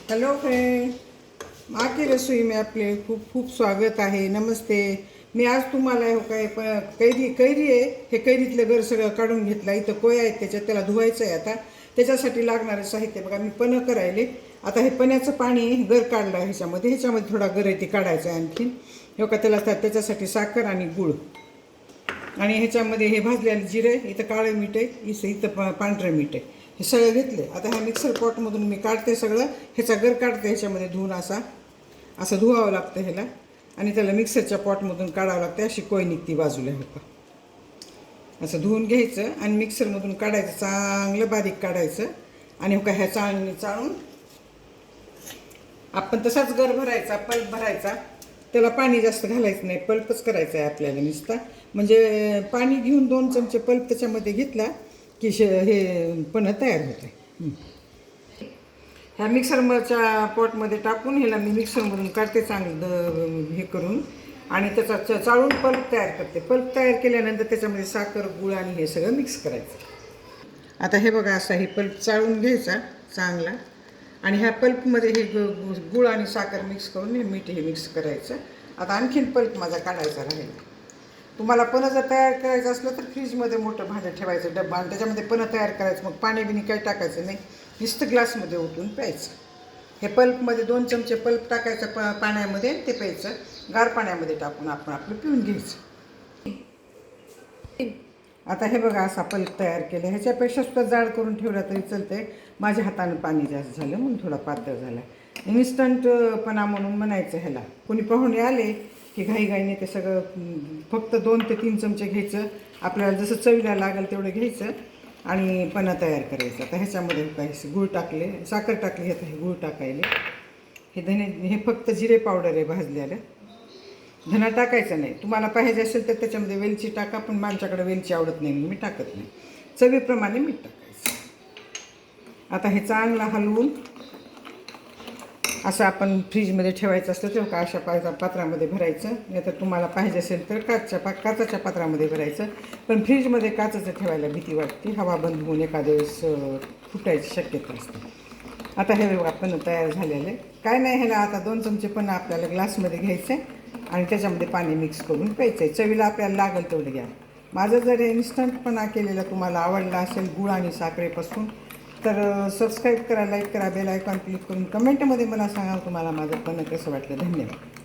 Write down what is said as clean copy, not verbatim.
Hello friend, माँ की रसोई में आपले खूप खूप स्वागत आहे. नमस्ते. मी आज तुम्हाला हो काय कैरी आहे. हे कैरीतलं घर सगळं काढून घेतलं. इथं कोया आहेत त्याच्यात, त्याला धुवायचं आहे. आता त्याच्यासाठी लागणारं साहित्य बघा, मी पन्हं करायले. आता हे पण्याचं पाणी गर काढलं ह्याच्यामध्ये थोडा गर आहे ते काढायचं आहे आणखीन. हो का, त्याच्यासाठी साखर आणि गूळ आणि ह्याच्यामध्ये हे भाजलेलं जिरे, इथं काळं मीठ आहे, इथं पांढरं मीठ आहे. हे सगळं घेतले. आता ह्या मिक्सर पॉटमधून मी काढते सगळं. ह्याचा गर काढते ह्याच्यामध्ये धुवून असं धुवावं लागतं ह्याला आणि त्याला मिक्सरच्या पॉटमधून काढावं लागतं. अशी कोय निघती बाजूला हो का. असं धुवून घ्यायचं आणि मिक्सरमधून काढायचं, चांगलं बारीक काढायचं. आणि हो का, ह्या चाळणीने चाळून आपण तसाच गर भरायचा, पल्प भरायचा. त्याला पाणी जास्त घालायचं नाही, पल्पच करायचं आहे आपल्याला नुसता. म्हणजे पाणी घेऊन 2 चमचे पल्प त्याच्यामध्ये घेतला की हे पन्हं तयार होते. ह्या मिक्सरच्या पॉटमध्ये टाकून ह्याला मी मिक्सरमधून काढते चांगलं हे करून आणि त्याचा चाळून पल्प तयार करते. पल्प तयार केल्यानंतर त्याच्यामध्ये साखर, गूळ आणि हे सगळं मिक्स करायचं. आता हे बघा, असा हे पल्प चाळून घ्यायचा चांगला आणि ह्या पल्पमध्ये हे गूळ आणि साखर मिक्स करून हे मीठ हे मिक्स करायचं. आता आणखीन पल्प माझा काढायचा राहील. तुम्हाला पन्हं जर तयार करायचं असलं तर फ्रीजमध्ये मोठं भांडं ठेवायचं, डब्बा, आणि त्याच्यामध्ये पन्हं तयार करायचं. मग पाणी बिणी काही टाकायचं नाही, नुसतं ग्लासमध्ये ओतून प्यायचं. हे पल्पमध्ये 2 चमचे पल्प टाकायचं पाण्यामध्ये, ते प्यायचं. गार पाण्यामध्ये टाकून आपण आपलं पिऊन घ्यायचं. आता हे बघा, असा पल्प तयार केला. ह्याच्यापेक्षा सुद्धा जाड करून ठेवला तरी चालतंय. माझ्या हातानं पाणी जास्त झालं म्हणून थोडा पातळ झाला. इन्स्टंटपणा म्हणून म्हणायचं ह्याला. कोणी पाहुणे आले की घाईघाईने ते सगळं फक्त 2 ते 3 चमचे घ्यायचं. आपल्याला जसं चवीला लागेल तेवढं घ्यायचं आणि पन्हं तयार करायचं. आता ह्याच्यामध्ये काही गूळ टाकले, साखर टाकली, आता हे गूळ टाकायले. हे फक्त जिरे पावडर आहे भाजलेलं. धना टाकायचं नाही. तुम्हाला पाहिजे असेल तर त्याच्यामध्ये वेलची टाका, पण माझ्याकडे वेलची आवडत नाही, मी टाकत नाही. चवीप्रमाणे मीठ टाकायचं. आता हे चांगलं हलवून असं आपण फ्रीजमध्ये ठेवायचं असतं तेव्हा का अशा पात्रामध्ये भरायचं. नाही तर तुम्हाला पाहिजे असेल तर काचेच्या पात्रामध्ये भरायचं. पण फ्रीजमध्ये काचेचं ठेवायला भीती वाटते, हवा बंद होऊन एखाद्या वेळेस फुटायची शक्यता असते. आता हे आपण तयार झालेलं आहे. काय नाही, ह्याला आता 2 चमचे पण आपल्याला ग्लासमध्ये घ्यायचं आहे आणि त्याच्यामध्ये पाणी मिक्स करून प्यायचं आहे. चवीला आपल्याला लागेल तेवढं घ्या. माझं जर इन्स्टंटपणा केलेला तुम्हाला आवडला असेल गूळ आणि साखरेपासून, तर सबस्क्राईब करा, लाईक करा, बेल आयकॉन क्लिक करून कमेंटमध्ये मला सांगा तुम्हाला माझं पन्हं कसं वाटलं. धन्यवाद.